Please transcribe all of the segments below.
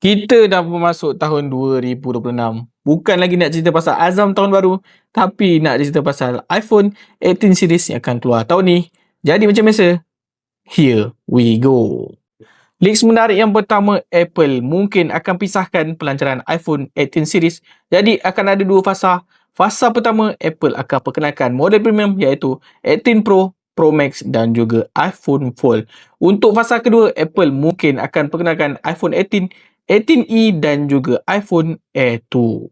Kita dah masuk tahun 2026. Bukan lagi nak cerita pasal azam tahun baru, tapi nak cerita pasal iPhone 18 series yang akan keluar tahun ni. Jadi macam biasa, here we go. Leaks menarik yang pertama, Apple mungkin akan pisahkan pelancaran iPhone 18 series. Jadi akan ada dua fasa. Fasa pertama, Apple akan perkenalkan model premium iaitu 18 Pro, Pro Max dan juga iPhone Fold. Untuk fasa kedua, Apple mungkin akan perkenalkan iPhone 18, 18e dan juga iPhone Air 2.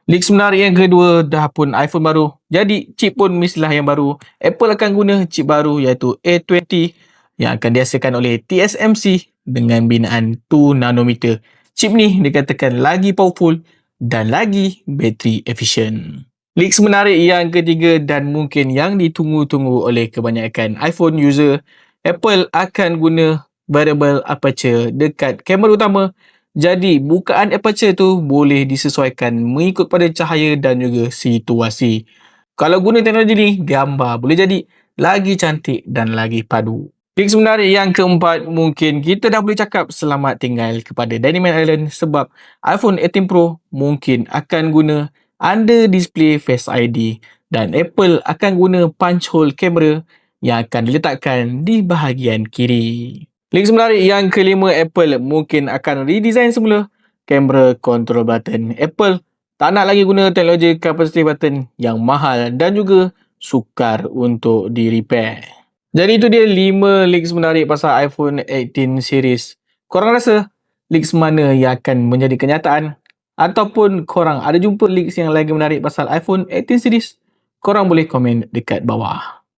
Leaks menarik yang kedua, dah pun iPhone baru. Jadi chip pun mestilah yang baru. Apple akan guna chip baru iaitu A20 yang akan dihasilkan oleh TSMC dengan binaan 2 nanometer. Chip ni dikatakan lagi powerful dan lagi battery efficient. Leaks menarik yang ketiga dan mungkin yang ditunggu-tunggu oleh kebanyakan iPhone user, Apple akan guna variable aperture dekat kamera utama. Jadi bukaan aperture tu boleh disesuaikan mengikut pada cahaya dan juga situasi. Kalau guna teknologi ni, gambar boleh jadi lagi cantik dan lagi padu. Leaks menarik yang keempat, mungkin kita dah boleh cakap selamat tinggal kepada Dynamite Island sebab iPhone 18 Pro mungkin akan guna under display Face ID dan Apple akan guna punch hole kamera yang akan diletakkan di bahagian kiri. Leaks menarik yang kelima, Apple mungkin akan redesign semula kamera control button. Apple tak nak lagi guna teknologi capacitive button yang mahal dan juga sukar untuk di-repair. Jadi itu dia 5 leaks menarik pasal iPhone 18 series. Korang rasa leaks mana yang akan menjadi kenyataan? Ataupun korang ada jumpa leaks yang lagi menarik pasal iPhone 18 series? Korang boleh komen dekat bawah.